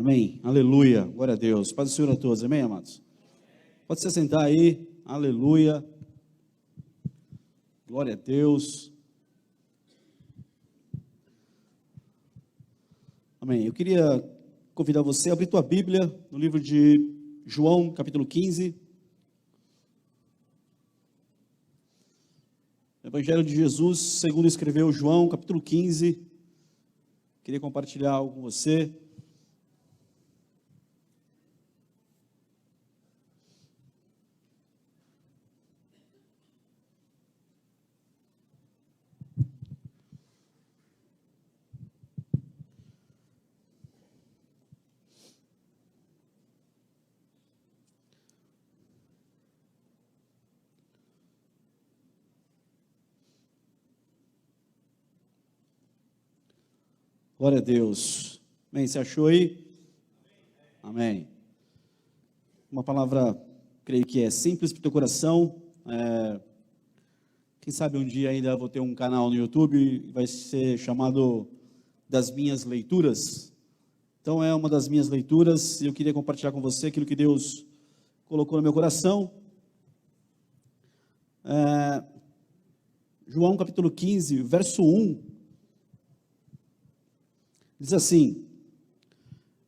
Amém, aleluia, glória a Deus. Paz do Senhor a todos, amém, amados? Pode se assentar aí, aleluia, glória a Deus. Amém, eu queria convidar você a abrir tua Bíblia no livro de João, capítulo 15. Evangelho de Jesus, segundo escreveu João, capítulo 15. Queria compartilhar algo com você. Glória a Deus. Amém, você achou aí? Amém. Uma palavra, creio que é simples para o teu coração. Quem sabe um dia ainda vou ter um canal no YouTube, vai ser chamado Das Minhas Leituras. Então é uma das minhas leituras e eu queria compartilhar com você aquilo que Deus colocou no meu coração. João capítulo 15, verso 1. Diz assim: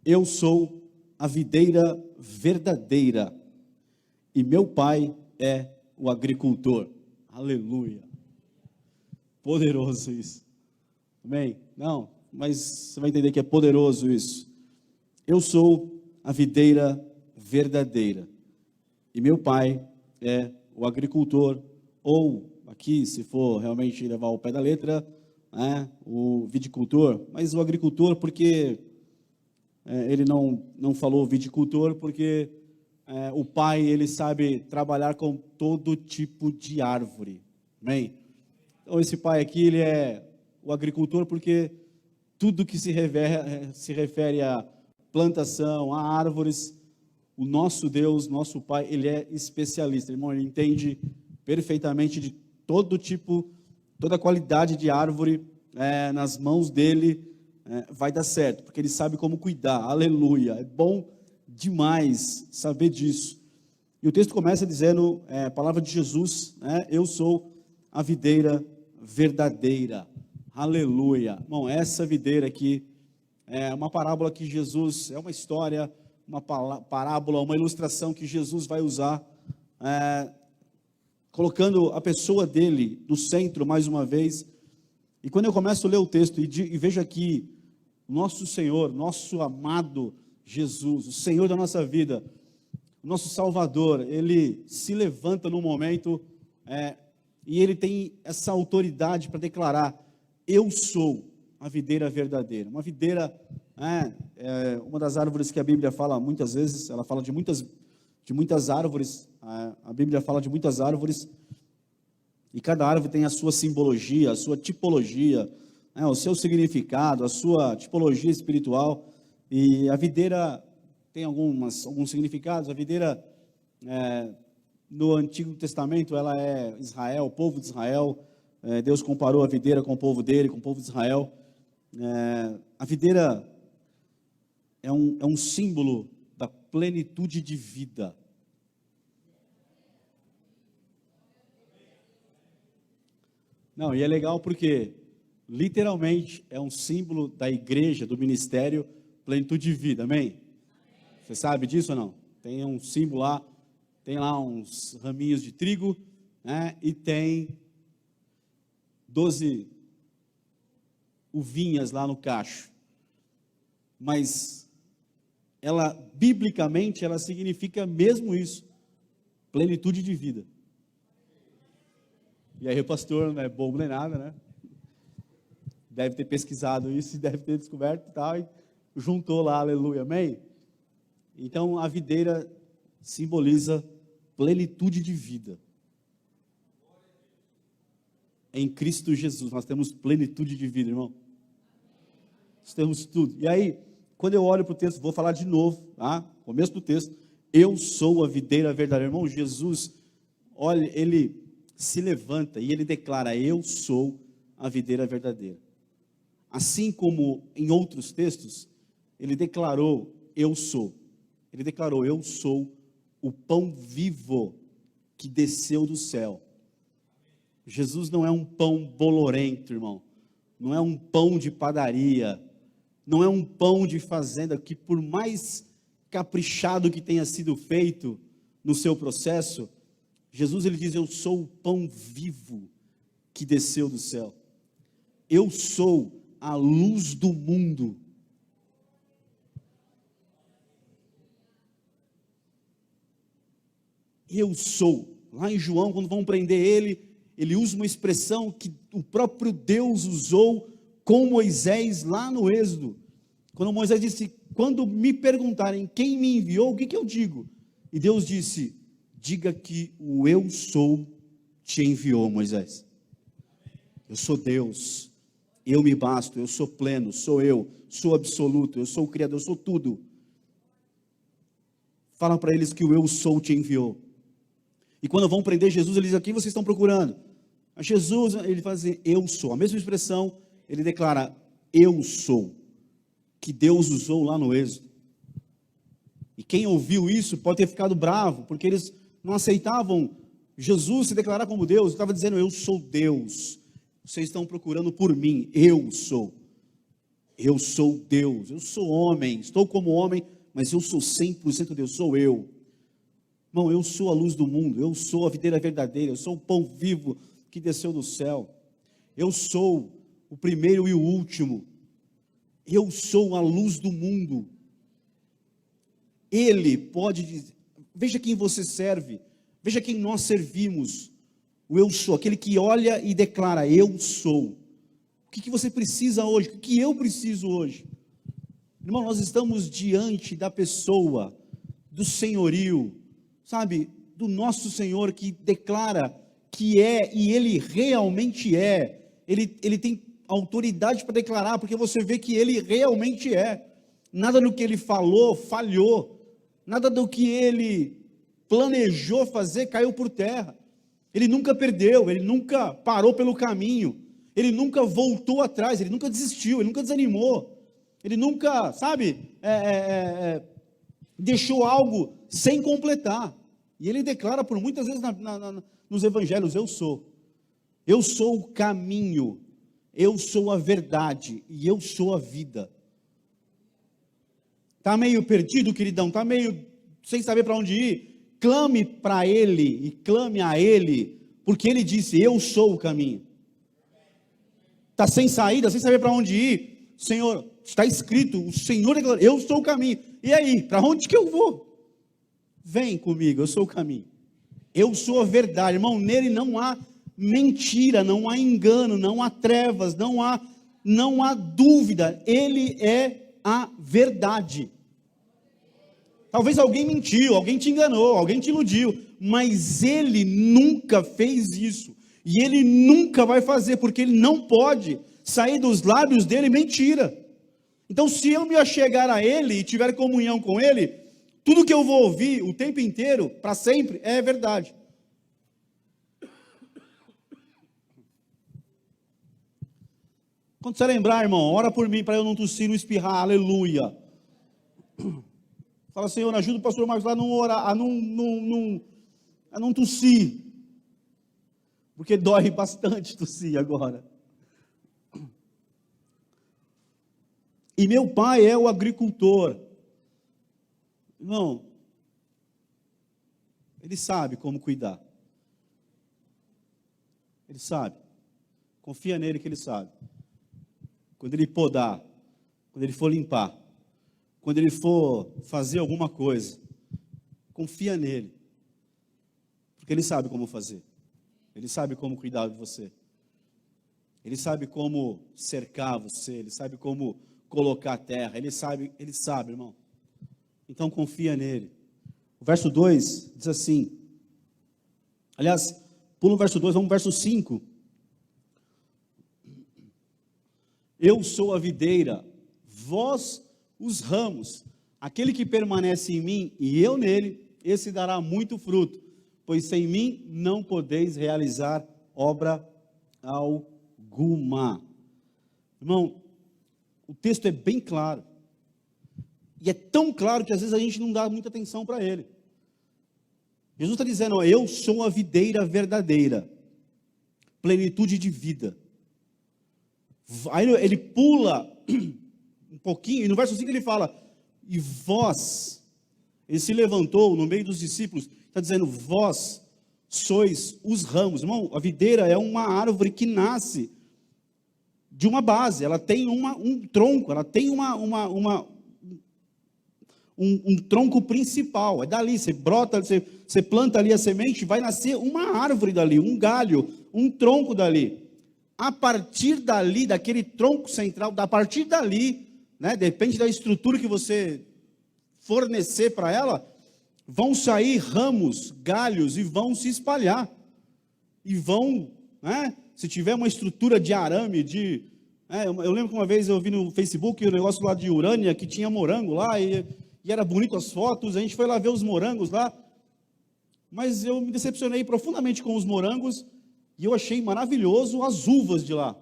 eu sou a videira verdadeira e meu pai é o agricultor. Aleluia. Poderoso isso. Amém? Não, mas você vai entender que é poderoso isso. Eu sou a videira verdadeira e meu pai é o agricultor, ou aqui, se for realmente levar o pé da letra, o viticultor, mas o agricultor, porque ele não falou viticultor, porque o pai, ele sabe trabalhar com todo tipo de árvore, amém? Então esse pai aqui, ele é o agricultor, porque tudo que se refere a plantação, a árvores, o nosso Deus, nosso pai, ele é especialista, irmão, ele entende perfeitamente de todo tipo, toda a qualidade de árvore, nas mãos dele vai dar certo, porque ele sabe como cuidar, aleluia, é bom demais saber disso. E o texto começa dizendo, a palavra de Jesus, eu sou a videira verdadeira, aleluia. Bom, essa videira aqui é uma parábola que Jesus, é uma história, uma parábola, uma ilustração que Jesus vai usar, colocando a pessoa dele no centro mais uma vez. E quando eu começo a ler o texto e vejo aqui nosso Senhor, nosso amado Jesus, o Senhor da nossa vida, o nosso Salvador, ele se levanta num momento e ele tem essa autoridade para declarar: eu sou a videira verdadeira. Uma videira uma das árvores que a Bíblia fala muitas vezes, ela fala de muitas árvores, a Bíblia fala de muitas árvores, e cada árvore tem a sua simbologia, a sua tipologia, o seu significado, a sua tipologia espiritual, e a videira tem alguns significados. A videira, no Antigo Testamento, ela é Israel, o povo de Israel. Deus comparou a videira com o povo dele, com o povo de Israel. A videira é um símbolo da plenitude de vida. Não, e é legal porque, literalmente, é um símbolo da igreja, do ministério, plenitude de vida, amém? Você sabe disso ou não? Tem um símbolo lá, tem lá uns raminhos de trigo, e tem 12 uvinhas lá no cacho. Mas, biblicamente, ela significa mesmo isso, plenitude de vida. E aí o pastor não é bobo nem nada, né? Deve ter pesquisado isso, deve ter descoberto e tal, e juntou lá, aleluia, amém? Então a videira simboliza plenitude de vida. Em Cristo Jesus, nós temos plenitude de vida, irmão. Nós temos tudo. E aí, quando eu olho para o texto, vou falar de novo, tá? Começo do texto, eu sou a videira verdadeira. Irmão, Jesus, olha, ele se levanta e ele declara: eu sou a videira verdadeira. Assim como em outros textos, ele declarou eu sou. Ele declarou, eu sou o pão vivo que desceu do céu. Jesus não é um pão bolorento, irmão. Não é um pão de padaria. Não é um pão de fazenda que, por mais caprichado que tenha sido feito no seu processo, Jesus, ele diz, eu sou o pão vivo que desceu do céu. Eu sou a luz do mundo. Eu sou. Lá em João, quando vão prender ele usa uma expressão que o próprio Deus usou com Moisés lá no Êxodo. Quando Moisés disse, quando me perguntarem quem me enviou, o que eu digo? E Deus disse, diga que o eu sou te enviou, Moisés. Eu sou Deus, eu me basto, eu sou pleno, sou eu, sou absoluto, eu sou o Criador, eu sou tudo. Fala para eles que o eu sou te enviou. E quando vão prender Jesus, ele diz, quem vocês estão procurando? A Jesus, ele fala assim, eu sou. A mesma expressão, ele declara, eu sou, que Deus usou lá no Êxodo. E quem ouviu isso pode ter ficado bravo, porque eles não aceitavam Jesus se declarar como Deus. Ele estava dizendo, eu sou Deus. Vocês estão procurando por mim, eu sou. Eu sou Deus, eu sou homem, estou como homem, mas eu sou 100% Deus, sou eu. Irmão, eu sou a luz do mundo, eu sou a videira verdadeira, eu sou o pão vivo que desceu do céu. Eu sou o primeiro e o último. Eu sou a luz do mundo. Ele pode dizer, veja quem você serve, veja quem nós servimos. O eu sou, aquele que olha e declara, eu sou. O que você precisa hoje? O que eu preciso hoje? Irmão, nós estamos diante da pessoa, do senhorio, sabe, do nosso Senhor que declara que é, e Ele realmente é. Ele tem autoridade para declarar, porque você vê que Ele realmente é. Nada do que Ele falou, falhou. Nada do que Ele planejou fazer, caiu por terra. Ele nunca perdeu, Ele nunca parou pelo caminho. Ele nunca voltou atrás, Ele nunca desistiu, Ele nunca desanimou. Ele nunca, sabe, deixou algo sem completar. E Ele declara por muitas vezes nos evangelhos, eu sou o caminho, eu sou a verdade e eu sou a vida. Está meio perdido, queridão? Está meio sem saber para onde ir? Clame para Ele e clame a Ele, porque Ele disse, eu sou o caminho. Está sem saída, sem saber para onde ir? Senhor, está escrito, o Senhor declarou, eu sou o caminho. E aí, para onde que eu vou? Vem comigo, eu sou o caminho. Eu sou a verdade, irmão, nele não há mentira, não há engano, não há trevas, não há dúvida. Ele é a verdade. Talvez alguém mentiu, alguém te enganou, alguém te iludiu, mas Ele nunca fez isso. E Ele nunca vai fazer, porque Ele não pode sair dos lábios dele mentira. Então, se eu me achegar a Ele e tiver comunhão com Ele, tudo que eu vou ouvir o tempo inteiro, para sempre, é verdade. Quando você lembrar, irmão, ora por mim para eu não tossir, não espirrar, aleluia. Fala, Senhor, ajuda o pastor Marcos lá a não orar, a não tossir. Porque dói bastante tossir agora. E meu pai é o agricultor. Não. Ele sabe como cuidar. Ele sabe. Confia nele que ele sabe. Quando ele podar, quando ele for limpar, quando ele for fazer alguma coisa, confia nele. Porque ele sabe como fazer. Ele sabe como cuidar de você. Ele sabe como cercar você. Ele sabe como colocar a terra. Ele sabe, irmão. Então confia nele. O verso 2 diz assim. Aliás, pula o verso 2, vamos ao verso 5. Eu sou a videira, vós os ramos. Aquele que permanece em mim e eu nele, esse dará muito fruto, pois sem mim não podeis realizar obra alguma. Irmão, o texto é bem claro. E é tão claro que às vezes a gente não dá muita atenção para ele. Jesus está dizendo, ó, eu sou a videira verdadeira, plenitude de vida. Aí ele pula um pouquinho, e no verso 5 ele fala, e vós, ele se levantou no meio dos discípulos, está dizendo, vós sois os ramos. Irmão, a videira é uma árvore que nasce de uma base, ela tem um tronco, ela tem um tronco principal, é dali, você brota, você planta ali a semente, vai nascer uma árvore dali, um galho, um tronco dali. A partir dali, daquele tronco central, a partir dali, né, depende da estrutura que você fornecer para ela, vão sair ramos, galhos e vão se espalhar. E vão, né, se tiver uma estrutura de arame, eu lembro que uma vez eu vi no Facebook o negócio lá de Urânia, que tinha morango lá, e era bonito as fotos, a gente foi lá ver os morangos lá, mas eu me decepcionei profundamente com os morangos, e eu achei maravilhoso as uvas de lá.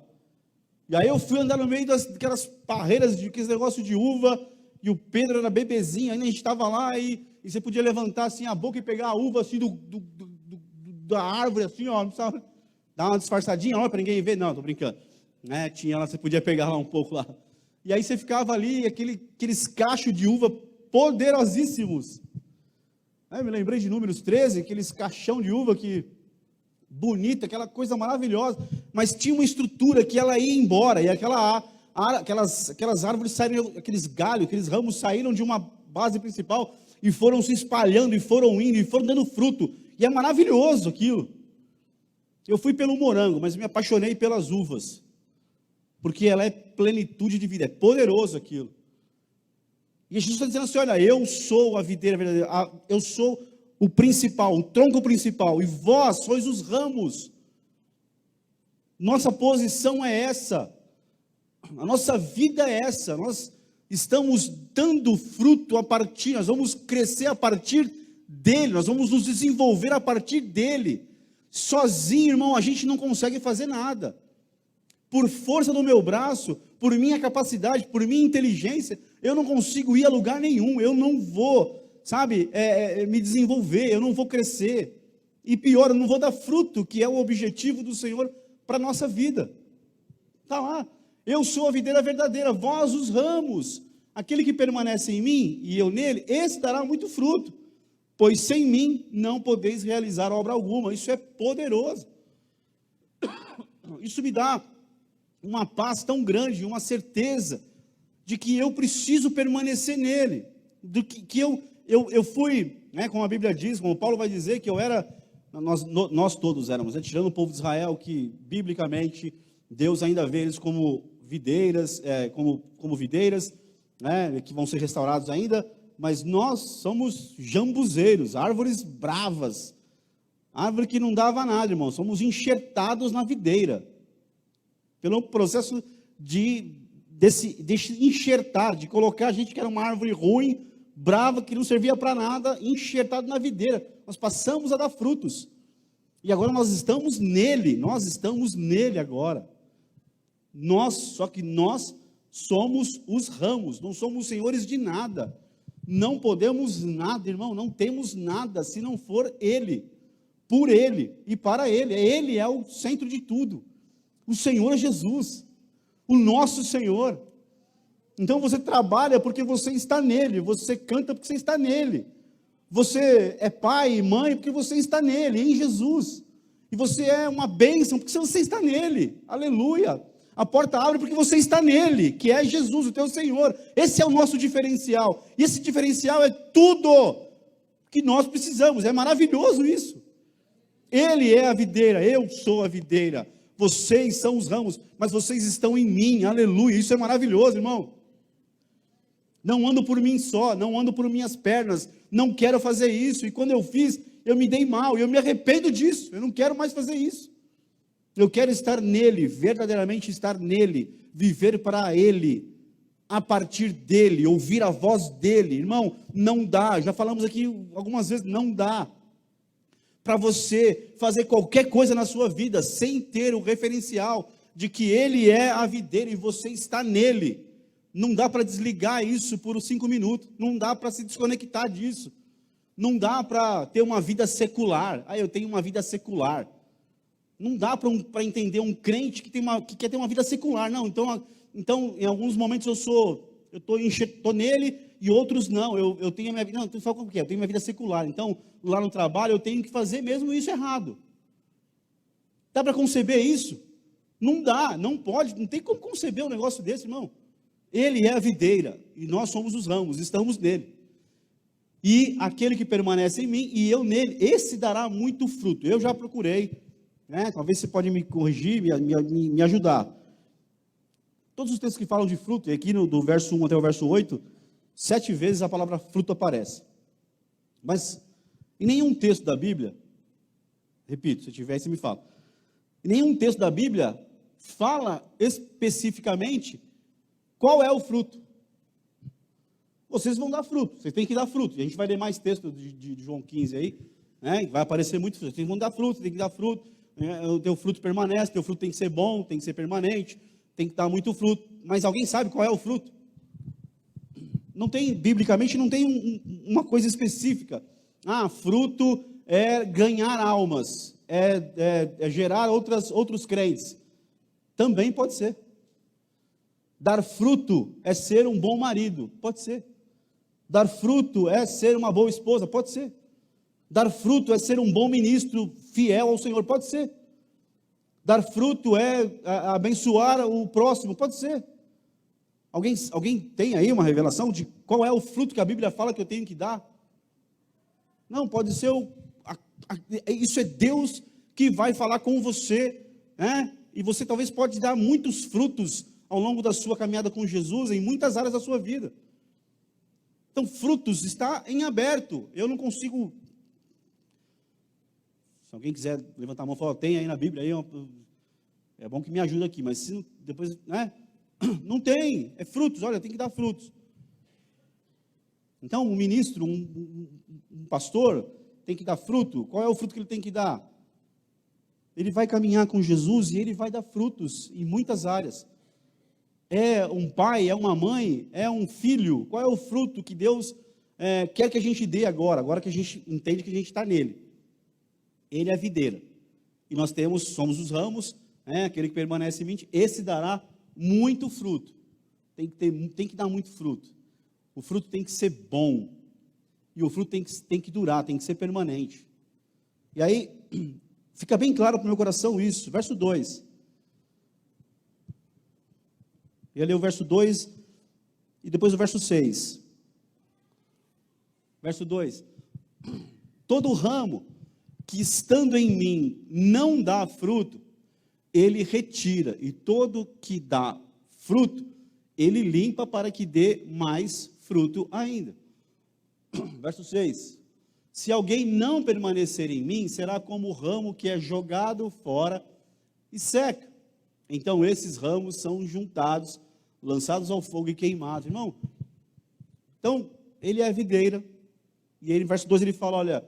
E aí eu fui andar no meio daquelas parreiras, aqueles negócios de uva, e o Pedro era bebezinho, ainda a gente estava lá, e você podia levantar assim a boca e pegar a uva assim da árvore, assim, ó, não precisava dar uma disfarçadinha, ó, para ninguém ver, não, tô brincando. Né, tinha lá, você podia pegar lá um pouco lá. E aí você ficava ali, aqueles cachos de uva poderosíssimos. Aí me lembrei de Números 13, aqueles caixão de uva que bonita, aquela coisa maravilhosa, mas tinha uma estrutura que ela ia embora, e aquelas árvores saíram, aqueles galhos, aqueles ramos saíram de uma base principal e foram se espalhando, e foram indo, e foram dando fruto, e é maravilhoso aquilo. Eu fui pelo morango, mas me apaixonei pelas uvas, porque ela é plenitude de vida, é poderoso aquilo. E Jesus está dizendo assim, olha, eu sou a videira verdadeira, eu sou o principal, o tronco principal, e vós sois os ramos. Nossa posição é essa, a nossa vida é essa, nós estamos dando fruto a partir, nós vamos crescer a partir dele, nós vamos nos desenvolver a partir dele. Sozinho, irmão, a gente não consegue fazer nada. Por força do meu braço, por minha capacidade, por minha inteligência, eu não consigo ir a lugar nenhum, eu não vou, me desenvolver, eu não vou crescer. E pior, eu não vou dar fruto, que é o objetivo do Senhor para a nossa vida. Está lá, eu sou a videira verdadeira, vós os ramos. Aquele que permanece em mim e eu nele, esse dará muito fruto. Pois sem mim não podeis realizar obra alguma. Isso é poderoso. Isso me dá uma paz tão grande, uma certeza de que eu preciso permanecer nele, do que eu fui, né, como a Bíblia diz, como Paulo vai dizer, que eu era, nós todos éramos, né, tirando o povo de Israel, que biblicamente Deus ainda vê eles como videiras, como videiras, né, que vão ser restaurados ainda, mas nós somos jambuzeiros, árvores bravas, árvore que não dava nada, irmão, somos enxertados na videira, pelo processo de enxertar, de colocar a gente que era uma árvore ruim, brava, que não servia para nada, enxertado na videira. Nós passamos a dar frutos. E agora nós estamos nele agora. Só que nós somos os ramos, não somos senhores de nada. Não podemos nada, irmão, não temos nada se não for ele, por ele e para ele. Ele é o centro de tudo. O Senhor é Jesus, o nosso Senhor. Então você trabalha porque você está nele, você canta porque você está nele, você é pai e mãe porque você está nele, em Jesus, e você é uma bênção porque você está nele, aleluia. A porta abre porque você está nele, que é Jesus, o teu Senhor. Esse é o nosso diferencial, e esse diferencial é tudo que nós precisamos, é maravilhoso isso. Ele é a videira, eu sou a videira, vocês são os ramos, mas vocês estão em mim, aleluia, isso é maravilhoso, irmão. Não ando por mim só, não ando por minhas pernas, não quero fazer isso, e quando eu fiz, eu me dei mal, e eu me arrependo disso, eu não quero mais fazer isso. Eu quero estar nele, verdadeiramente estar nele, viver para ele, a partir dele, ouvir a voz dele. Irmão, não dá, já falamos aqui algumas vezes, não dá para você fazer qualquer coisa na sua vida sem ter o referencial de que ele é a videira e você está nele. Não dá para desligar isso por 5 minutos. Não dá para se desconectar disso. Não dá para ter uma vida secular. Eu tenho uma vida secular. Não dá para entender um crente que quer ter uma vida secular. Não, então em alguns momentos eu estou nele e outros não. Eu tenho a minha vida. Não, tu fala como que é? Eu tenho minha vida secular. Então, lá no trabalho eu tenho que fazer mesmo isso errado. Dá para conceber isso? Não dá, não pode, não tem como conceber um negócio desse, irmão. Ele é a videira e nós somos os ramos, estamos nele. E aquele que permanece em mim e eu nele, esse dará muito fruto. Eu já procurei, né? Talvez você pode me corrigir, me ajudar. Todos os textos que falam de fruto, e aqui do verso 1 até o verso 8, 7 vezes a palavra fruto aparece. Mas em nenhum texto da Bíblia, repito, se tiver aí você me fala, em nenhum texto da Bíblia fala especificamente qual é o fruto. Vocês vão dar fruto, vocês têm que dar fruto. E a gente vai ler mais texto de João 15 aí, né? Vai aparecer muito fruto. Vocês vão dar fruto, tem que dar fruto. O teu fruto permanece, teu fruto tem que ser bom, tem que ser permanente, tem que dar muito fruto. Mas alguém sabe qual é o fruto? Não tem, biblicamente, não tem uma coisa específica. Fruto é ganhar almas, é gerar outros crentes. Também pode ser. Dar fruto é ser um bom marido, pode ser. Dar fruto é ser uma boa esposa, pode ser. Dar fruto é ser um bom ministro fiel ao Senhor, pode ser. Dar fruto é abençoar o próximo, pode ser. Alguém tem aí uma revelação de qual é o fruto que a Bíblia fala que eu tenho que dar? Não, pode ser isso é Deus que vai falar com você, né? E você talvez pode dar muitos frutos ao longo da sua caminhada com Jesus, em muitas áreas da sua vida. Então, frutos está em aberto. Eu não consigo. Se alguém quiser levantar a mão e falar, tem aí na Bíblia, aí, é bom que me ajude aqui, mas se depois, né? Não tem, é frutos, olha, tem que dar frutos. Então, um ministro, um pastor, tem que dar fruto. Qual é o fruto que ele tem que dar? Ele vai caminhar com Jesus e ele vai dar frutos em muitas áreas. É um pai, é uma mãe, é um filho. Qual é o fruto que Deus quer que a gente dê agora que a gente entende que a gente está nele? Ele é a videira. E nós somos os ramos, aquele que permanece em mim, esse dará muito fruto. Tem que dar muito fruto. O fruto tem que ser bom. E o fruto tem que durar, tem que ser permanente. E aí, fica bem claro para o meu coração isso. Verso 2. Eu ia ler o verso 2 e depois o verso 6. Verso 2. Todo ramo que estando em mim não dá fruto, ele retira, e todo que dá fruto, ele limpa para que dê mais fruto ainda. Verso 6. Se alguém não permanecer em mim, será como o ramo que é jogado fora e seca. Então esses ramos são juntados, lançados ao fogo e queimados. Irmão, então ele é a videira, e ele, verso 2 ele fala, olha,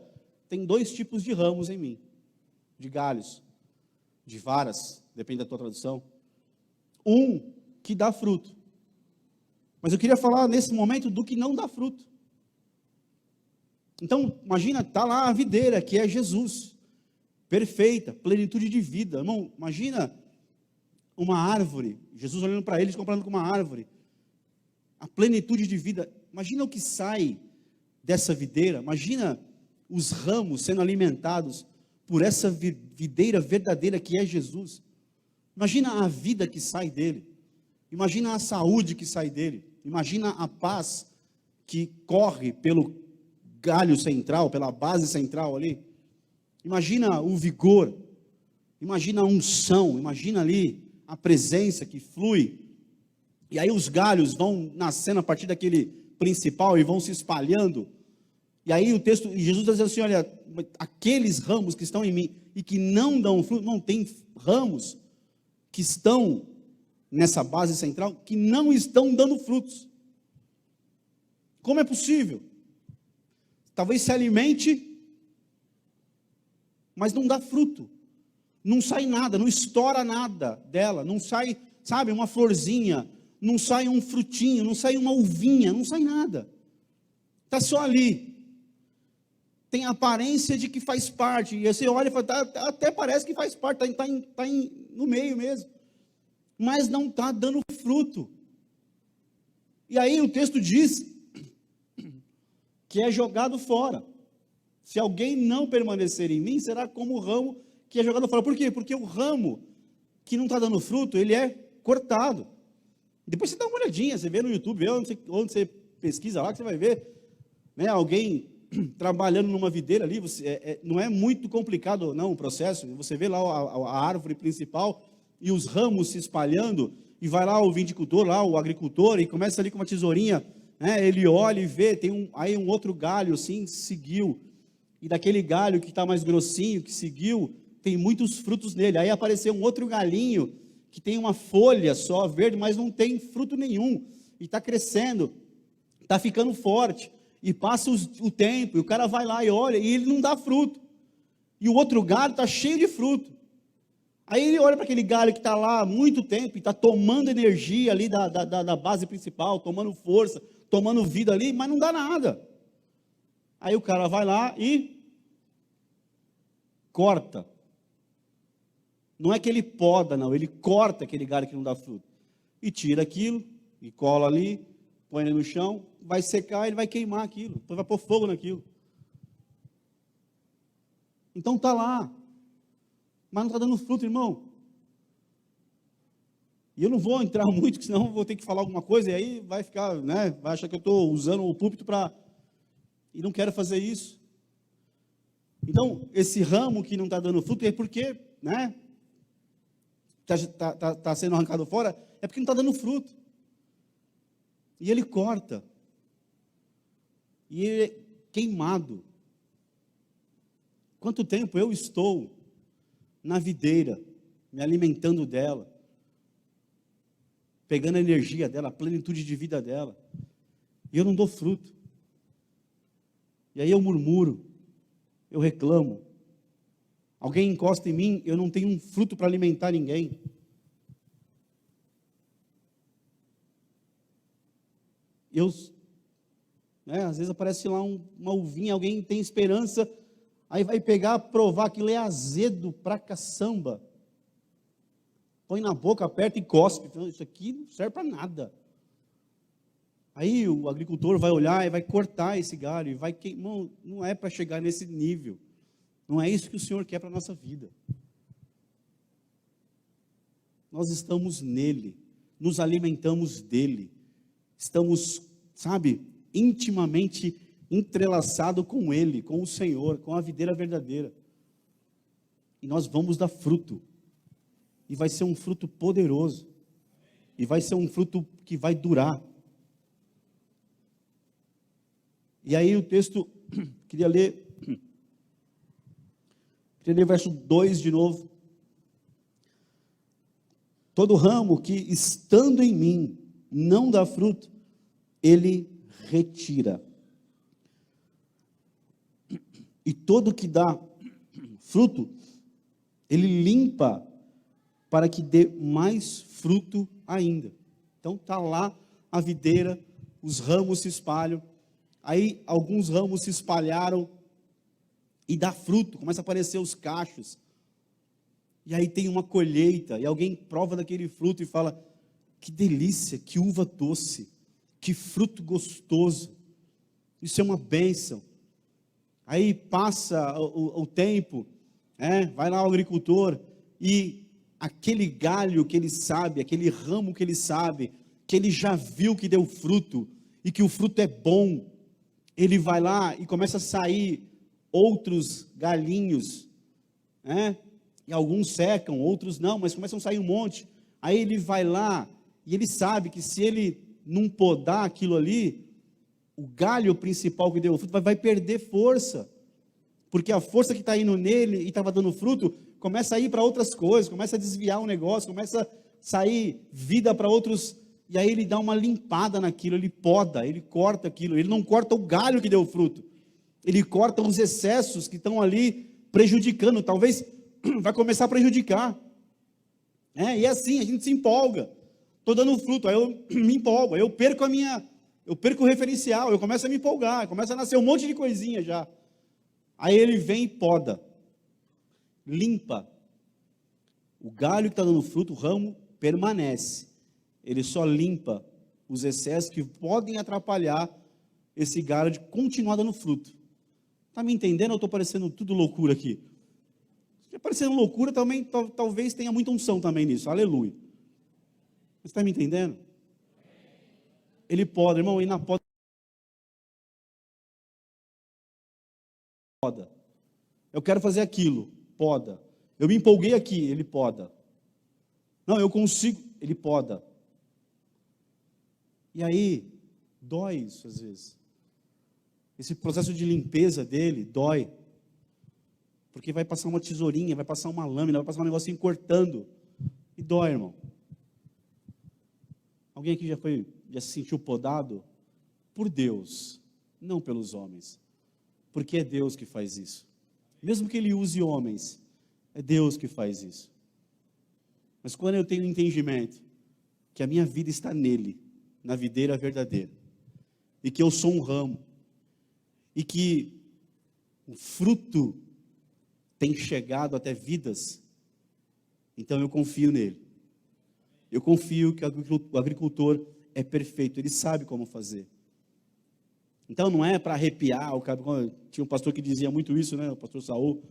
tem 2 tipos de ramos em mim, de galhos, de varas, depende da tua tradução. Um que dá fruto. Mas eu queria falar nesse momento do que não dá fruto. Então, imagina, está lá a videira, que é Jesus, perfeita, plenitude de vida. Irmão, imagina uma árvore, Jesus olhando para eles, comparando com uma árvore, a plenitude de vida. Imagina o que sai dessa videira, imagina os ramos sendo alimentados por essa videira verdadeira que é Jesus. Imagina a vida que sai dele, imagina a saúde que sai dele, imagina a paz que corre pelo galho central, pela base central ali, imagina o vigor, imagina a unção, imagina ali a presença que flui, e aí os galhos vão nascendo a partir daquele principal e vão se espalhando, e aí o texto, Jesus está dizendo assim, olha, aqueles ramos que estão em mim e que não dão fruto, não tem ramos que estão nessa base central, que não estão dando frutos. Como é possível? Talvez se alimente, mas não dá fruto, não sai nada, não estoura nada dela, não sai, sabe, uma florzinha, não sai um frutinho, não sai uma uvinha, não sai nada. Está só ali. Tem a aparência de que faz parte. E você olha e fala, até parece que faz parte, está no meio mesmo. Mas não está dando fruto. E aí o texto diz que é jogado fora. Se alguém não permanecer em mim, será como o ramo que é jogado fora. Por quê? Porque o ramo que não está dando fruto, ele é cortado. Depois você dá uma olhadinha, você vê no YouTube, vê onde você pesquisa lá, que você vai ver, né, alguém trabalhando numa videira ali, não é muito complicado não o processo, você vê lá a árvore principal e os ramos se espalhando, e vai lá o viticultor, lá o agricultor, e começa ali com uma tesourinha, né, ele olha e vê, tem aí um outro galho assim, seguiu, e daquele galho que está mais grossinho, que seguiu, tem muitos frutos nele, aí apareceu um outro galinho, que tem uma folha só verde, mas não tem fruto nenhum, e está crescendo, está ficando forte, e passa o tempo, e o cara vai lá e olha, e ele não dá fruto, e o outro galho está cheio de fruto, aí ele olha para aquele galho que está lá há muito tempo, e está tomando energia ali da base principal, tomando força, tomando vida ali, mas não dá nada, aí o cara vai lá e corta, não é que ele poda, não, ele corta aquele galho que não dá fruto, e tira aquilo, e cola ali, põe ele no chão, vai secar, ele vai queimar aquilo, depois vai pôr fogo naquilo. Então está lá, mas não está dando fruto, irmão. E eu não vou entrar muito, senão vou ter que falar alguma coisa, e aí vai ficar, né, vai achar que eu estou usando o púlpito para... E não quero fazer isso. Então, esse ramo que não está dando fruto é porque, né, está sendo arrancado fora, é porque não está dando fruto. E ele corta. E ele é queimado. Quanto tempo eu estou na videira, me alimentando dela, pegando a energia dela, a plenitude de vida dela, e eu não dou fruto. E aí eu murmuro, eu reclamo. Alguém encosta em mim, eu não tenho um fruto para alimentar ninguém. Às vezes aparece lá uma uvinha, alguém tem esperança, aí vai pegar, provar que ele é azedo pra caçamba. Põe na boca, aperta e cospe. Isso aqui não serve para nada. Aí o agricultor vai olhar e vai cortar esse galho, e vai queimar. Não é para chegar nesse nível. Não é isso que o Senhor quer para a nossa vida. Nós estamos nele, nos alimentamos dele, estamos, sabe, intimamente entrelaçado com ele, com o Senhor, com a videira verdadeira. E nós vamos dar fruto. E vai ser um fruto poderoso. E vai ser um fruto que vai durar. E aí o texto, queria ler verso 2 de novo. Todo ramo que estando em mim não dá fruto, ele retira. E todo que dá fruto, ele limpa para que dê mais fruto ainda. Então está lá a videira, os ramos se espalham, aí alguns ramos se espalharam e dá fruto, começa a aparecer os cachos, e aí tem uma colheita, e alguém prova daquele fruto e fala, que delícia, que uva doce, que fruto gostoso, isso é uma bênção. Aí passa o tempo, vai lá o agricultor, e aquele galho que ele sabe, aquele ramo que ele sabe, que ele já viu que deu fruto, e que o fruto é bom, ele vai lá e começa a sair outros galinhos, e alguns secam, outros não, mas começam a sair um monte, aí ele vai lá, e ele sabe que se ele não podar aquilo ali, o galho principal que deu o fruto vai perder força, porque a força que está indo nele e estava dando fruto, começa a ir para outras coisas, começa a desviar o negócio, começa a sair vida para outros, e aí ele dá uma limpada naquilo, ele poda, ele corta aquilo, ele não corta o galho que deu fruto, ele corta os excessos que estão ali prejudicando, talvez vai começar a prejudicar, e é assim, a gente se empolga, estou dando fruto, aí eu me empolgo, aí eu perco o referencial, eu começo a me empolgar, começa a nascer um monte de coisinha já. Aí ele vem e poda, limpa. O galho que está dando fruto, o ramo permanece. Ele só limpa os excessos que podem atrapalhar esse galho de continuar dando fruto. Está me entendendo ou estou parecendo tudo loucura aqui? Se estiver parecendo loucura, também, talvez tenha muita unção também nisso, aleluia. Você está me entendendo? Ele poda, irmão, e na poda. Eu quero fazer aquilo, poda. Eu me empolguei aqui, ele poda. Não, eu consigo, ele poda. E aí, dói isso às vezes. Esse processo de limpeza dele dói. Porque vai passar uma tesourinha, vai passar uma lâmina, vai passar um negocinho cortando. E dói, irmão. Alguém aqui já se sentiu podado? Por Deus, não pelos homens. Porque é Deus que faz isso. Mesmo que ele use homens, é Deus que faz isso. Mas quando eu tenho entendimento que a minha vida está nele, na videira verdadeira, e que eu sou um ramo, e que o fruto tem chegado até vidas, então eu confio nele. Eu confio que o agricultor é perfeito, ele sabe como fazer. Então não é para arrepiar, tinha um pastor que dizia muito isso, né? O pastor Saul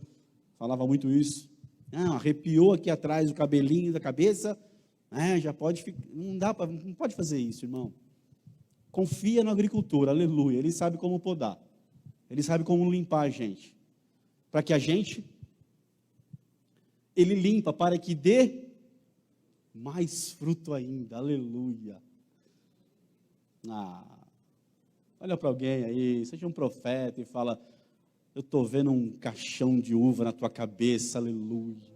falava muito isso. Não, arrepiou aqui atrás o cabelinho da cabeça, já pode ficar, não pode fazer isso, irmão. Confia no agricultor, aleluia, ele sabe como podar, ele sabe como limpar a gente, para que a gente, ele limpa para que dê mais fruto ainda, aleluia. Olha para alguém aí, seja um profeta e fala, eu estou vendo um caixão de uva na tua cabeça, aleluia.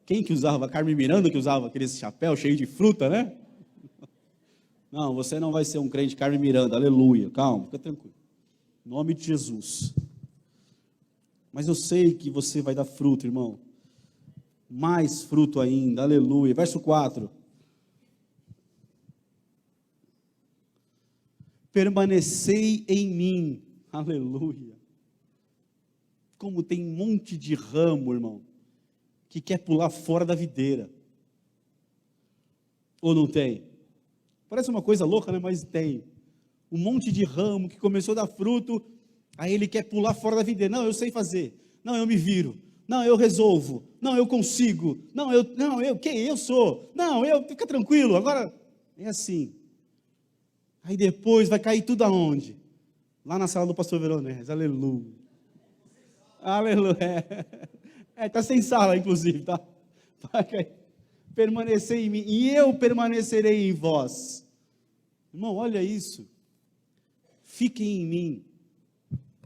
Quem que usava? Carmen Miranda que usava aquele chapéu cheio de fruta, né? Não, você não vai ser um crente Carmen Miranda, aleluia, calma, fica tranquilo. Em nome de Jesus. Mas eu sei que você vai dar fruto, irmão. Mais fruto ainda, aleluia. Verso 4. Permanecei em mim, aleluia. Como tem um monte de ramo, irmão, que quer pular fora da videira. Ou não tem? Parece uma coisa louca, né? Mas tem. Um monte de ramo que começou a dar fruto, aí ele quer pular fora da videira. Não, eu sei fazer. Não, eu me viro. Não, eu resolvo. Não, eu consigo. Quem eu sou? Não, fica tranquilo. Agora, é assim. Aí depois vai cair tudo aonde? Lá na sala do pastor Veronese, aleluia. Aleluia. Está sem sala, inclusive, tá? Vai cair. Permanecer em mim, e eu permanecerei em vós. Irmão, olha isso. Fiquem em mim,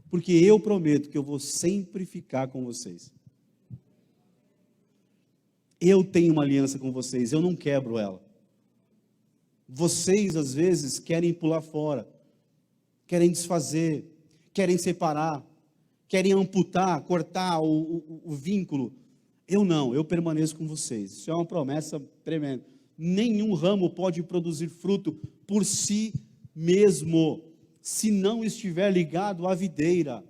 porque eu prometo que eu vou sempre ficar com vocês. Eu tenho uma aliança com vocês, eu não quebro ela. Vocês, às vezes, querem pular fora, querem desfazer, querem separar, querem amputar, cortar o vínculo. Eu não, eu permaneço com vocês. Isso é uma promessa tremenda. Nenhum ramo pode produzir fruto por si mesmo, se não estiver ligado à videira.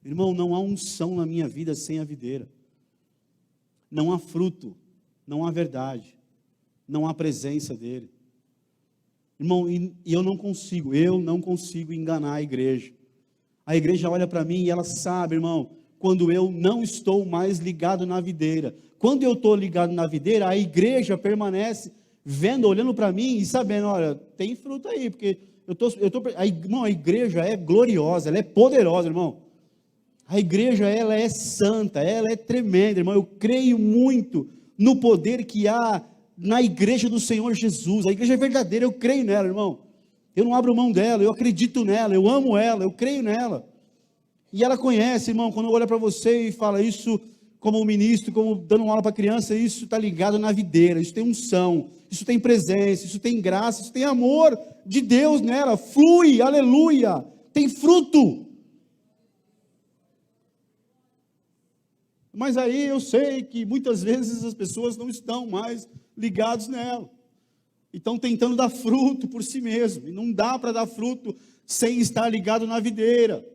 Irmão, não há unção na minha vida sem a videira. Não há fruto, não há verdade, não há presença dele. Irmão, e eu não consigo enganar a igreja. A igreja olha para mim e ela sabe, irmão, quando eu não estou mais ligado na videira. Quando eu estou ligado na videira, a igreja permanece vendo, olhando para mim e sabendo, olha, tem fruto aí, porque irmão, a igreja é gloriosa, ela é poderosa, irmão. A igreja, ela é santa, ela é tremenda, irmão. Eu creio muito no poder que há na igreja do Senhor Jesus. A igreja é verdadeira, eu creio nela, irmão. Eu não abro mão dela, eu acredito nela, eu amo ela, eu creio nela. E ela conhece, irmão, quando olha para você e fala isso como um ministro, como dando uma aula para criança, isso está ligado na videira, isso tem unção, isso tem presença, isso tem graça, isso tem amor de Deus nela, flui, aleluia, tem fruto. Mas aí eu sei que muitas vezes as pessoas não estão mais ligadas nela. E estão tentando dar fruto por si mesmo. E não dá para dar fruto sem estar ligado na videira.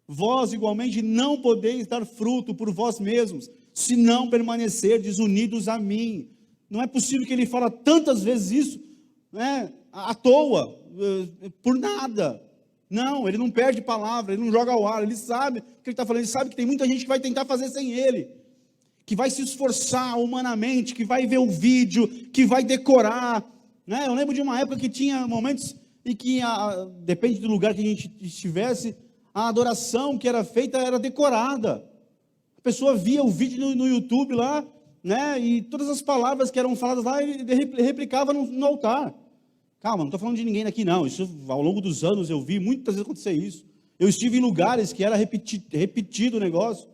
Vós, igualmente, não podeis dar fruto por vós mesmos, se não permanecerdes unidos a mim. Não é possível que ele fala tantas vezes isso, né, à toa, por nada. Não, ele não perde palavra, ele não joga ao ar, ele sabe o que ele está falando, ele sabe que tem muita gente que vai tentar fazer sem ele, que vai se esforçar humanamente, que vai ver o vídeo, que vai decorar, né? Eu lembro de uma época que tinha momentos em que, depende do lugar que a gente estivesse, a adoração que era feita era decorada. A pessoa via o vídeo no YouTube lá, né? E todas as palavras que eram faladas lá, ele replicava no altar. Calma, não estou falando de ninguém aqui não. Isso, ao longo dos anos eu vi muitas vezes acontecer isso. Eu estive em lugares que era repetido o negócio.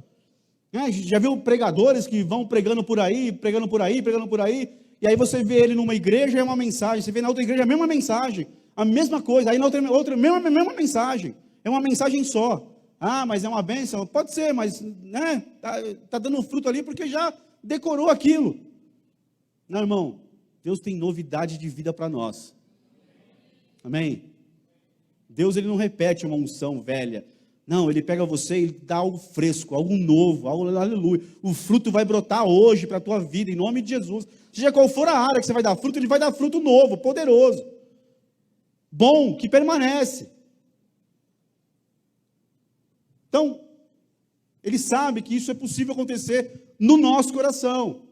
Já viu pregadores que vão pregando por aí, pregando por aí, pregando por aí, e aí você vê ele numa igreja, é uma mensagem, você vê na outra igreja a mesma mensagem, a mesma coisa, aí na outra mesma mensagem. É uma mensagem só. Ah, mas é uma bênção? Pode ser, mas né, tá dando fruto ali porque já decorou aquilo. Não, irmão, Deus tem novidade de vida para nós. Amém? Deus, ele não repete uma unção velha. Não, ele pega você e dá algo fresco, algo novo, algo, aleluia. O fruto vai brotar hoje para a tua vida, em nome de Jesus. Seja qual for a área que você vai dar fruto, ele vai dar fruto novo, poderoso. Bom, que permanece. Então, ele sabe que isso é possível acontecer no nosso coração.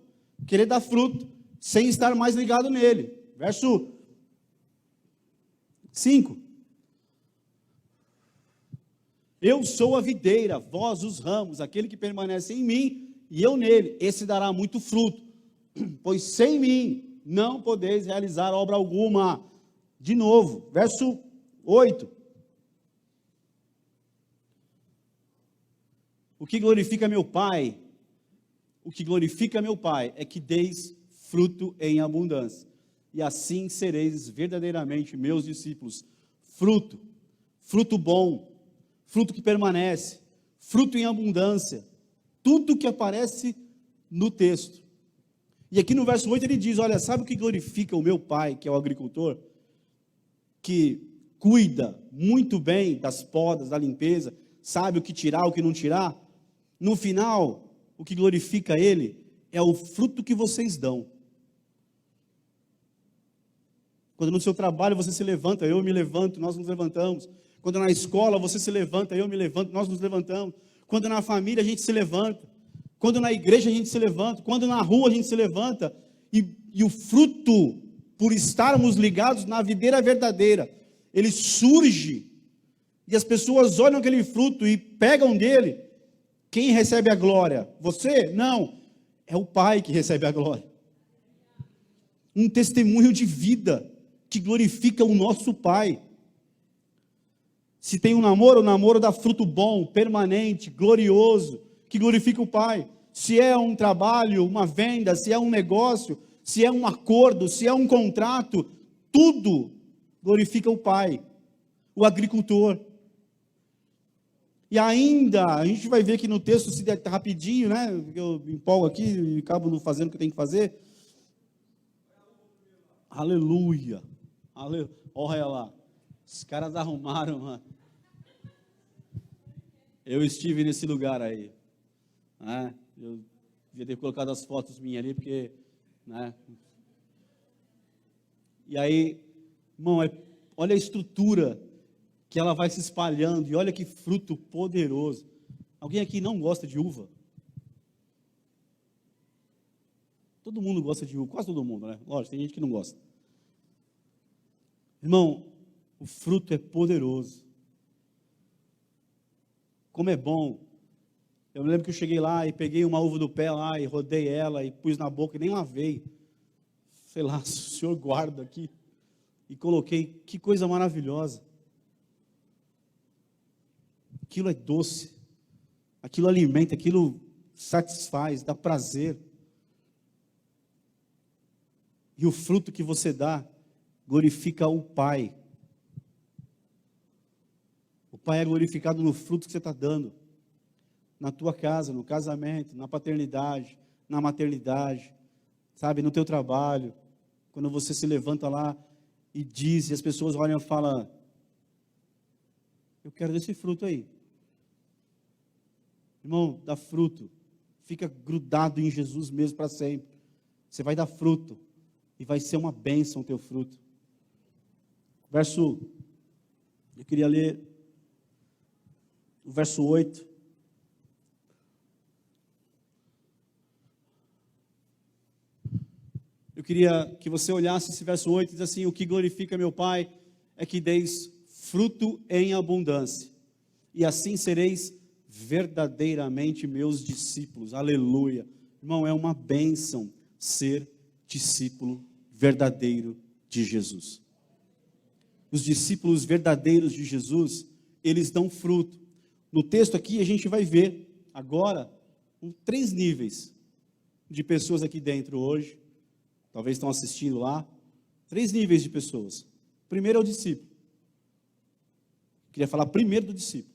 Querer dar fruto sem estar mais ligado nele. Verso 5. Eu sou a videira, vós os ramos, aquele que permanece em mim e eu nele, esse dará muito fruto. Pois sem mim não podeis realizar obra alguma. De novo, verso 8. O que glorifica meu Pai, é que deis fruto em abundância, e assim sereis verdadeiramente meus discípulos. Fruto bom, fruto que permanece, fruto em abundância, tudo que aparece no texto. E aqui no verso 8 ele diz, olha, sabe o que glorifica o meu Pai, que é o agricultor, que cuida muito bem das podas, da limpeza, sabe o que tirar, o que não tirar? No final, o que glorifica ele é o fruto que vocês dão. Quando no seu trabalho você se levanta, eu me levanto, nós nos levantamos. Quando na escola você se levanta, eu me levanto, nós nos levantamos. Quando na família a gente se levanta. Quando na igreja a gente se levanta. Quando na rua a gente se levanta. E o fruto, por estarmos ligados na videira verdadeira, ele surge. E as pessoas olham aquele fruto e pegam dele. Quem recebe a glória? Você? Não. É o Pai que recebe a glória. Um testemunho de vida que glorifica o nosso Pai. Se tem um namoro, o namoro dá fruto bom, permanente, glorioso, que glorifica o Pai. Se é um trabalho, uma venda, se é um negócio, se é um acordo, se é um contrato, tudo glorifica o Pai, o agricultor. E ainda, a gente vai ver aqui no texto, se der rapidinho, né? Eu me empolgo aqui e acabo não fazendo o que eu tenho que fazer. Aleluia. Olha lá. Os caras arrumaram, mano. Eu estive nesse lugar aí. Né? Eu devia ter colocado as fotos minhas ali, porque... Né? E aí, irmão, olha a estrutura que ela vai se espalhando, e olha que fruto poderoso. Alguém aqui não gosta de uva? Todo mundo gosta de uva, quase todo mundo, né? Lógico, tem gente que não gosta. Irmão, o fruto é poderoso. Como é bom. Eu me lembro que eu cheguei lá e peguei uma uva do pé lá e rodei ela e pus na boca e nem lavei. Sei lá, o Senhor guarda aqui. E coloquei, que coisa maravilhosa. Aquilo é doce, aquilo alimenta, aquilo satisfaz, dá prazer. E o fruto que você dá glorifica o Pai. O Pai é glorificado no fruto que você está dando. na tua casa, no casamento, na paternidade, na maternidade, sabe, no teu trabalho, quando você se levanta lá e diz, e as pessoas olham e falam, eu quero desse fruto aí. Irmão, dá fruto, fica grudado em Jesus mesmo para sempre. Você vai dar fruto, e vai ser uma bênção o teu fruto. Eu queria ler o verso 8. Eu queria que você olhasse esse verso 8 e diz assim, o que glorifica meu Pai é que deis fruto em abundância, e assim sereis verdadeiramente meus discípulos. Aleluia. Irmão, é uma bênção ser discípulo verdadeiro de Jesus. Os discípulos verdadeiros de Jesus, eles dão fruto. No texto aqui a gente vai ver agora 3 níveis de pessoas aqui dentro hoje, talvez estão assistindo lá, 3 níveis de pessoas. Primeiro é o discípulo. Queria falar primeiro do discípulo.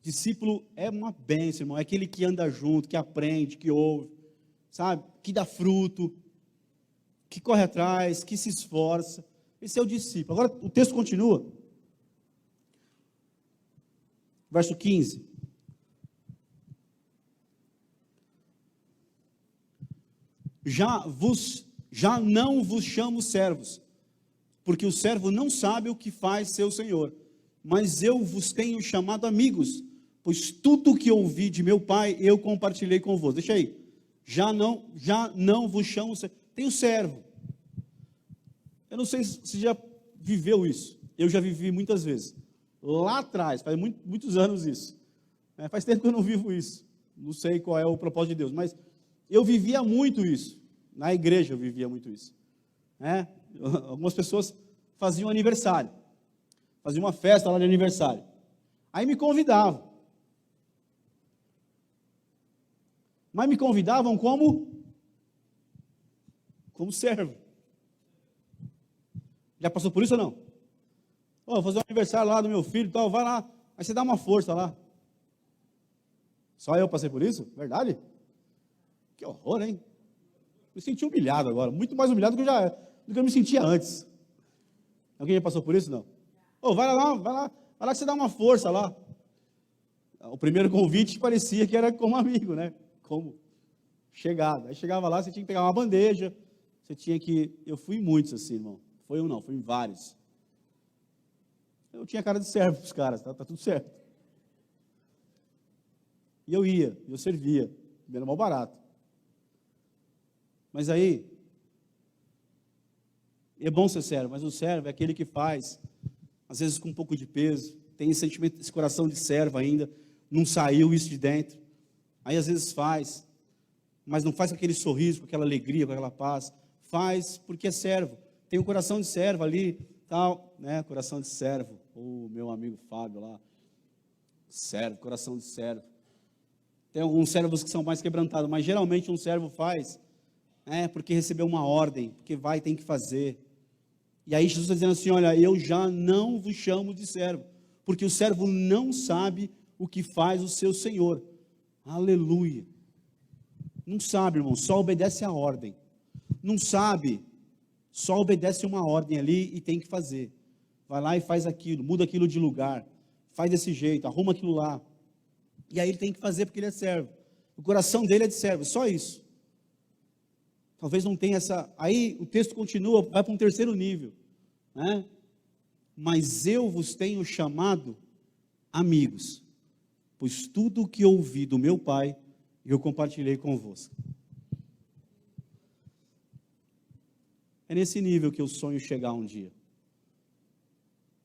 Discípulo é uma bênção, irmão, é aquele que anda junto, que aprende, que ouve, sabe, que dá fruto, que corre atrás, que se esforça. Esse é o discípulo. Agora o texto continua. Verso 15. Já não vos chamo servos, porque o servo não sabe o que faz seu senhor, mas eu vos tenho chamado amigos, pois tudo o que ouvi de meu Pai, eu compartilhei convosco. Deixa aí. Já não vos chamo servos. Tem o servo. Eu não sei se você já viveu isso. Eu já vivi muitas vezes. Lá atrás, faz muitos anos isso. Faz tempo que eu não vivo isso. Não sei qual é o propósito de Deus, mas eu vivia muito isso. Na igreja eu vivia muito isso. Algumas pessoas faziam aniversário. Faziam uma festa lá de aniversário. Aí me convidavam. Mas me convidavam como servo. Já passou por isso ou não? Vou fazer um aniversário lá do meu filho e tal, vai lá. Aí você dá uma força lá. Só eu passei por isso? Verdade? Que horror, hein? Me senti humilhado agora, muito mais humilhado do que eu me sentia antes. Alguém já passou por isso? Não? Vai lá que você dá uma força lá. O primeiro convite parecia que era como amigo, né? Como chegado. Aí chegava lá, você tinha que pegar uma bandeja, eu fui em muitos assim, irmão. Foi um não, fui em vários. Eu tinha cara de servo para os caras, tá tudo certo. E eu servia, era mal barato. Mas aí, é bom ser servo, mas o servo é aquele que faz, às vezes com um pouco de peso, tem esse sentimento, esse coração de servo ainda, não saiu isso de dentro. Aí às vezes faz, mas não faz com aquele sorriso, com aquela alegria, com aquela paz. Faz porque é servo. Tem um coração de servo ali, tal, né? Coração de servo. O meu amigo Fábio lá. Servo, coração de servo. Tem alguns servos que são mais quebrantados, mas geralmente um servo faz, porque recebeu uma ordem, porque tem que fazer. E aí Jesus está dizendo assim, olha, eu já não vos chamo de servo, porque o servo não sabe o que faz o seu Senhor. Aleluia. Não sabe, irmão, só obedece a ordem. Não sabe, só obedece uma ordem ali e tem que fazer. Vai lá e faz aquilo, muda aquilo de lugar, faz desse jeito, arruma aquilo lá. E aí ele tem que fazer porque ele é servo. O coração dele é de servo, só isso. Talvez não tenha essa... Aí o texto continua, vai para um terceiro nível. Mas eu vos tenho chamado amigos, pois tudo o que ouvi do meu Pai, eu compartilhei convosco. É nesse nível que eu sonho chegar um dia.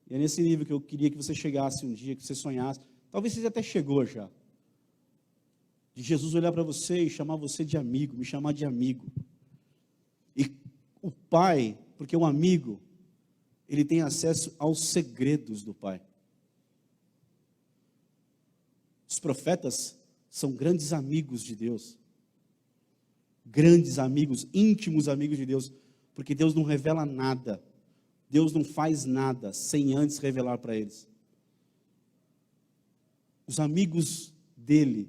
E é nesse nível que eu queria que você chegasse um dia, que você sonhasse. Talvez você até chegou já. De Jesus olhar para você e chamar você de amigo, me chamar de amigo. E o Pai, porque o amigo, ele tem acesso aos segredos do Pai. Os profetas são grandes amigos de Deus. Grandes amigos, íntimos amigos de Deus. Porque Deus não revela nada. Deus não faz nada sem antes revelar para eles. Os amigos dele.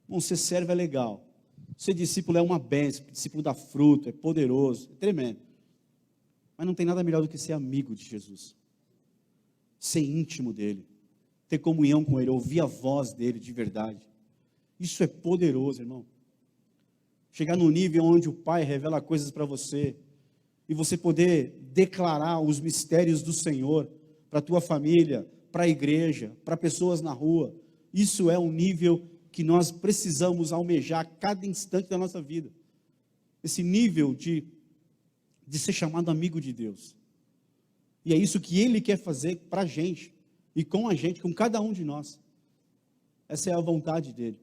Bom, ser servo é legal. Ser discípulo é uma bênção, discípulo dá fruto, é poderoso, é tremendo. Mas não tem nada melhor do que ser amigo de Jesus. Ser íntimo dele. Ter comunhão com ele, ouvir a voz dele de verdade. Isso é poderoso, irmão. Chegar no nível onde o Pai revela coisas para você, e você poder declarar os mistérios do Senhor para a tua família, para a igreja, para pessoas na rua. Isso é um nível que nós precisamos almejar a cada instante da nossa vida. Esse nível de ser chamado amigo de Deus. E é isso que Ele quer fazer para a gente, e com a gente, com cada um de nós. Essa é a vontade dEle.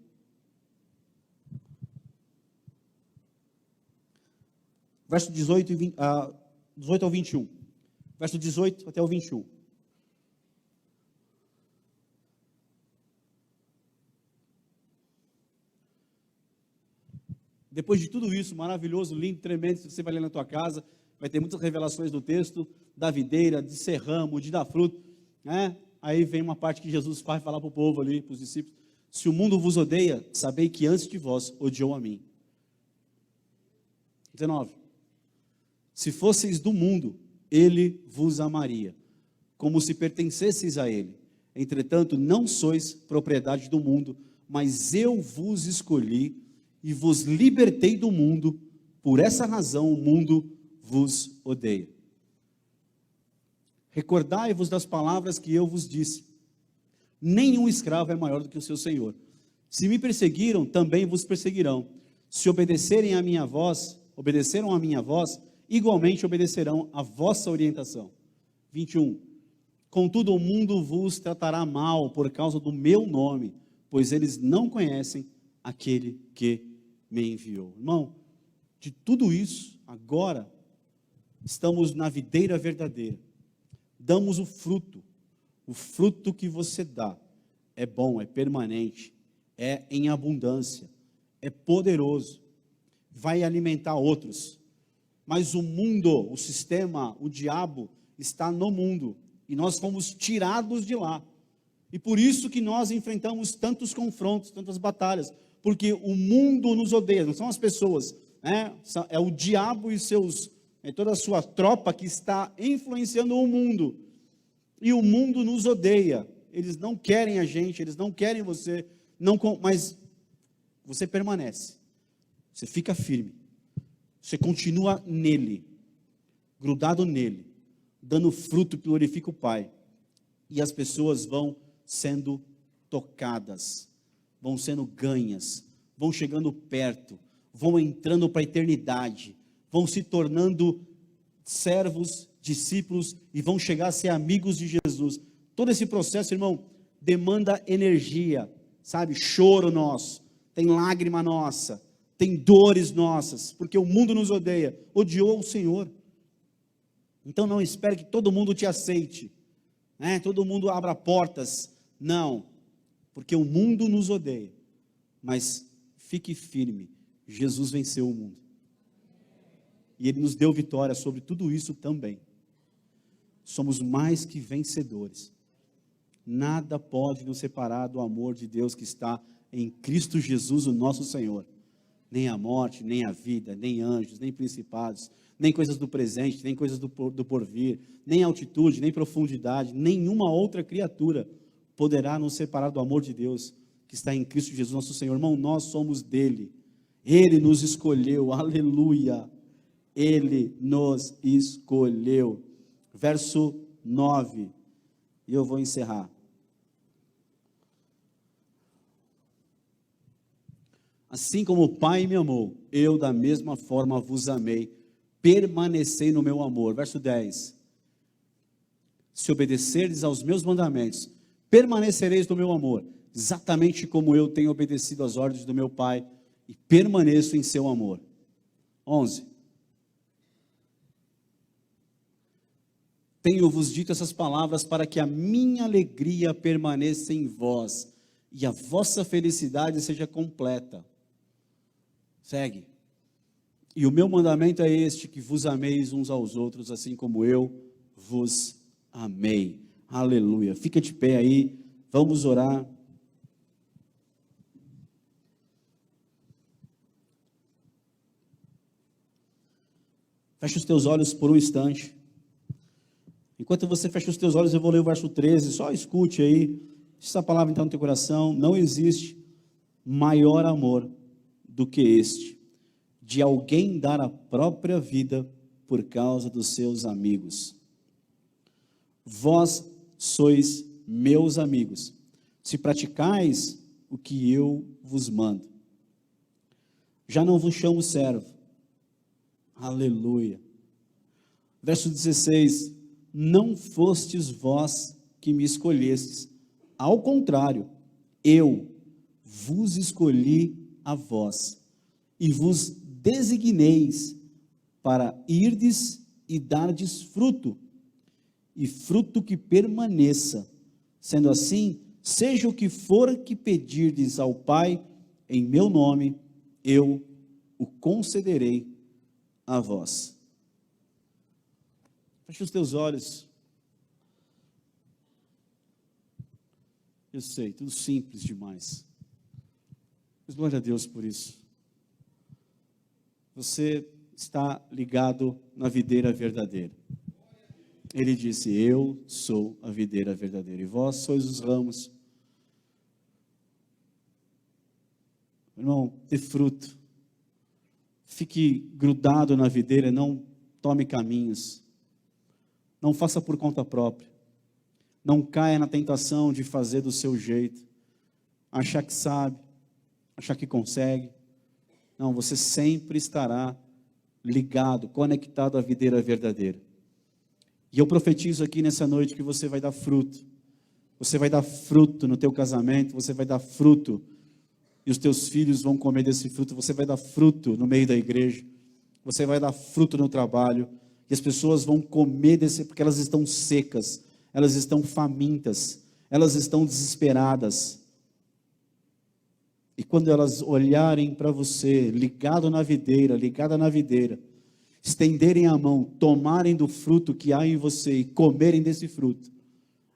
Verso 18 ao 21. Verso 18 até o 21. Depois de tudo isso, maravilhoso, lindo, tremendo, você vai ler na tua casa, vai ter muitas revelações do texto, da videira, de ser ramo, de dar fruto, né? Aí vem uma parte que Jesus vai falar para o povo ali, para os discípulos: se o mundo vos odeia, sabei que antes de vós odiou a mim. 19. Se fosseis do mundo, ele vos amaria, como se pertencesseis a ele. Entretanto, não sois propriedade do mundo, mas eu vos escolhi e vos libertei do mundo. Por essa razão o mundo vos odeia. Recordai-vos das palavras que eu vos disse: nenhum escravo é maior do que o seu senhor. Se me perseguiram, também vos perseguirão. Se obedeceram a minha voz, igualmente obedecerão a vossa orientação. 21. Contudo, o mundo vos tratará mal por causa do meu nome, pois eles não conhecem aquele que me enviou. Irmão, de tudo isso, agora, estamos na videira verdadeira. Damos o fruto que você dá é bom, é permanente, é em abundância, é poderoso, vai alimentar outros. Mas o mundo, o sistema, o diabo está no mundo, e nós fomos tirados de lá. E por isso que nós enfrentamos tantos confrontos, tantas batalhas, porque o mundo nos odeia, não são as pessoas, né? É o diabo e toda a sua tropa que está influenciando o mundo. E o mundo nos odeia. Eles não querem a gente, eles não querem você, mas você permanece. Você fica firme. Você continua nele, grudado nele, dando fruto que glorifica o Pai. E as pessoas vão sendo tocadas, vão sendo ganhas, vão chegando perto, vão entrando para a eternidade, vão se tornando servos, discípulos, e vão chegar a ser amigos de Jesus. Todo esse processo, irmão, demanda energia, sabe? Choro nosso, tem lágrima nossa, tem dores nossas, porque o mundo nos odeia, odiou o Senhor. Então não espere que todo mundo te aceite, né? Todo mundo abra portas, não, porque o mundo nos odeia, mas fique firme, Jesus venceu o mundo, e Ele nos deu vitória sobre tudo isso também. Somos mais que vencedores, nada pode nos separar do amor de Deus que está em Cristo Jesus, o nosso Senhor. Nem a morte, nem a vida, nem anjos, nem principados, nem coisas do presente, nem coisas do porvir, nem altitude, nem profundidade, nenhuma outra criatura poderá nos separar do amor de Deus que está em Cristo Jesus, nosso Senhor. Irmão, nós somos dele, Ele nos escolheu, aleluia, Ele nos escolheu. Verso 9, e eu vou encerrar. Assim como o Pai me amou, eu da mesma forma vos amei, permanecei no meu amor. Verso 10, se obedecerdes aos meus mandamentos, permanecereis no meu amor, exatamente como eu tenho obedecido às ordens do meu Pai, e permaneço em seu amor. 11, tenho-vos dito essas palavras para que a minha alegria permaneça em vós, e a vossa felicidade seja completa. Segue. E o meu mandamento é este, que vos ameis uns aos outros, assim como eu vos amei. Aleluia. Fica de pé aí, vamos orar. Feche os teus olhos por um instante. Enquanto você fecha os teus olhos, eu vou ler o verso 13, só escute aí. Essa palavra está no teu coração. Não existe maior amor do que este, de alguém dar a própria vida por causa dos seus amigos. Vós sois meus amigos, se praticais o que eu vos mando. Já não vos chamo servo. Aleluia. Verso 16, não fostes vós que me escolhestes, ao contrário, eu vos escolhi a vós, e vos designeis para irdes e dardes fruto, e fruto que permaneça. Sendo assim, seja o que for que pedirdes ao Pai, em meu nome, eu o concederei a vós. Feche os teus olhos. Eu sei, tudo simples demais. Mas glória a Deus por isso. Você está ligado na videira verdadeira. Ele disse, eu sou a videira verdadeira, e vós sois os ramos. Irmão, dê fruto. Fique grudado na videira, não tome caminhos. Não faça por conta própria. Não caia na tentação de fazer do seu jeito. Achar que sabe, achar que consegue. Não, você sempre estará ligado, conectado à videira verdadeira. E eu profetizo aqui nessa noite que você vai dar fruto. Você vai dar fruto no teu casamento, você vai dar fruto, e os teus filhos vão comer desse fruto. Você vai dar fruto no meio da igreja, você vai dar fruto no trabalho, e as pessoas vão comer desse, porque elas estão secas, elas estão famintas, elas estão desesperadas. E quando elas olharem para você, ligada na videira, estenderem a mão, tomarem do fruto que há em você e comerem desse fruto,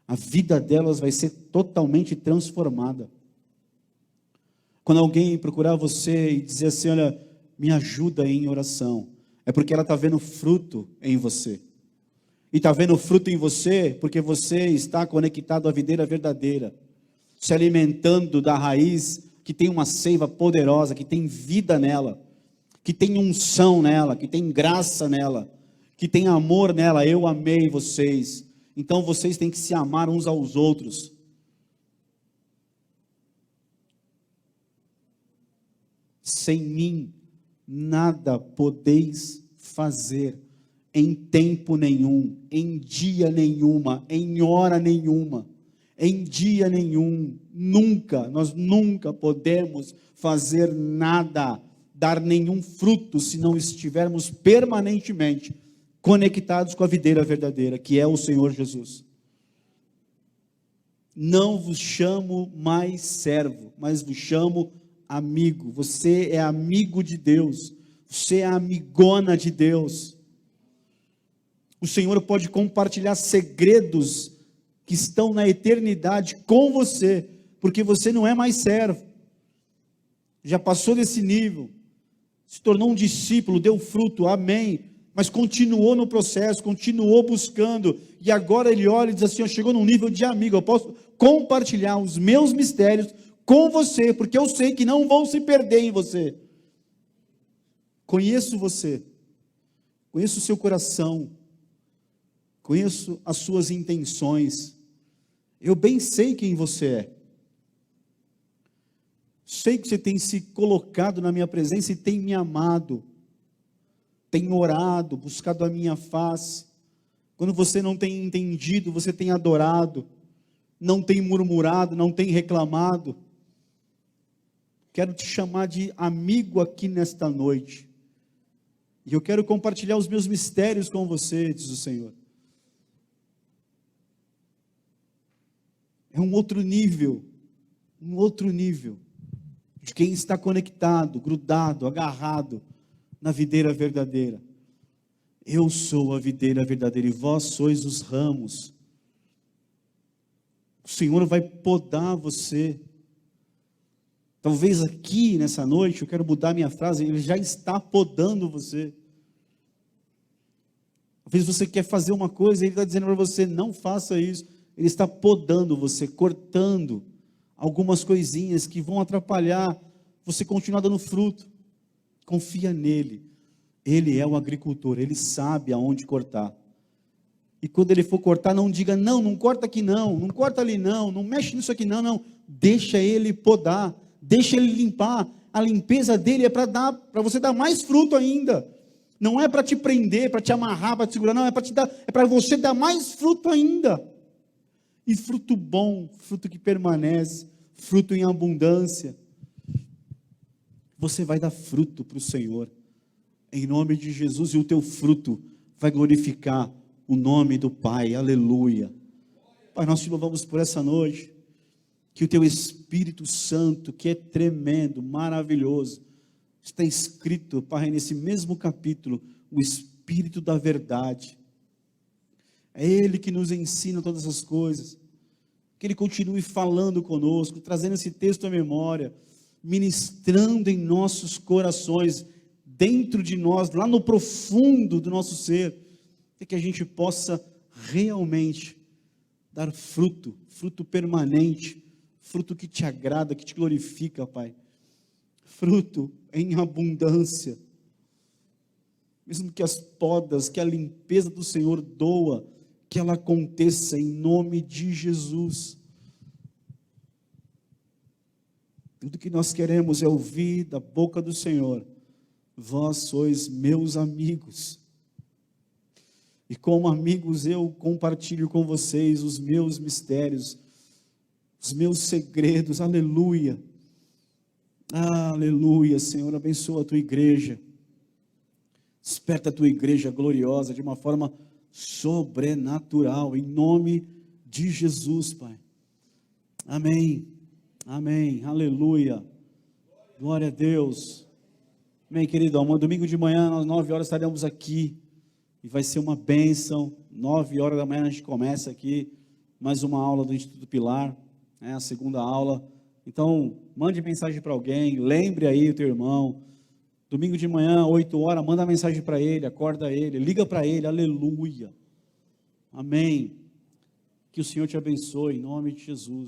a vida delas vai ser totalmente transformada. Quando alguém procurar você e dizer assim, olha, me ajuda em oração, é porque ela está vendo fruto em você. E está vendo fruto em você porque você está conectado à videira verdadeira, se alimentando da raiz que tem uma seiva poderosa, que tem vida nela, que tem unção nela, que tem graça nela, que tem amor nela. Eu amei vocês, então vocês têm que se amar uns aos outros. Sem mim, nada podeis fazer, em tempo nenhum, em dia nenhuma, em hora nenhuma, em dia nenhum, nunca, nós nunca podemos fazer nada, dar nenhum fruto, se não estivermos permanentemente conectados com a videira verdadeira, que é o Senhor Jesus. Não vos chamo mais servo, mas vos chamo amigo. Você é amigo de Deus, você é amigona de Deus. O Senhor pode compartilhar segredos que estão na eternidade com você, porque você não é mais servo, já passou desse nível, se tornou um discípulo, deu fruto, amém, mas continuou no processo, continuou buscando, e agora ele olha e diz assim, chegou num nível de amigo, eu posso compartilhar os meus mistérios com você, porque eu sei que não vão se perder em você. Conheço você, conheço o seu coração, conheço as suas intenções, eu bem sei quem você é. Sei que você tem se colocado na minha presença e tem me amado, tem orado, buscado a minha face. Quando você não tem entendido, você tem adorado, não tem murmurado, não tem reclamado. Quero te chamar de amigo aqui nesta noite. E eu quero compartilhar os meus mistérios com você, diz o Senhor. É um outro nível de quem está conectado, grudado, agarrado na videira verdadeira. Eu sou a videira verdadeira e vós sois os ramos. O Senhor vai podar você. Talvez aqui nessa noite, eu quero mudar minha frase, Ele já está podando você. Às vezes você quer fazer uma coisa e Ele está dizendo para você, não faça isso. Ele está podando você, cortando algumas coisinhas que vão atrapalhar você continuar dando fruto. Confia nele. Ele é o agricultor, ele sabe aonde cortar. E quando ele for cortar, não diga, não, não corta aqui não, não corta ali não, não mexe nisso aqui não, não. Deixa ele podar, deixa ele limpar. A limpeza dele é para você dar mais fruto ainda. Não é para te prender, para te amarrar, para te segurar, não, é para você dar mais fruto ainda. E fruto bom, fruto que permanece, fruto em abundância. Você vai dar fruto para o Senhor, em nome de Jesus, e o teu fruto vai glorificar o nome do Pai, aleluia. Pai, nós te louvamos por essa noite, que o teu Espírito Santo, que é tremendo, maravilhoso, está escrito, Pai, nesse mesmo capítulo, o Espírito da verdade. É Ele que nos ensina todas as coisas, que Ele continue falando conosco, trazendo esse texto à memória, ministrando em nossos corações, dentro de nós, lá no profundo do nosso ser, e que a gente possa realmente dar fruto, fruto permanente, fruto que te agrada, que te glorifica, Pai, fruto em abundância, mesmo que as podas, que a limpeza do Senhor doa, que ela aconteça em nome de Jesus. Tudo que nós queremos é ouvir da boca do Senhor, vós sois meus amigos, e como amigos eu compartilho com vocês os meus mistérios, os meus segredos, aleluia, aleluia. Senhor, abençoa a tua igreja, desperta a tua igreja gloriosa de uma forma sobrenatural, em nome de Jesus, Pai, amém, amém, aleluia, glória a Deus, amém, querido. Domingo de manhã, às 9 horas estaremos aqui, e vai ser uma bênção. 9 horas da manhã a gente começa aqui, mais uma aula do Instituto Pilar, a segunda aula. Então, mande mensagem para alguém, lembre aí o teu irmão, domingo de manhã, 8 horas, manda mensagem para ele, acorda ele, liga para ele, aleluia, amém, que o Senhor te abençoe, em nome de Jesus.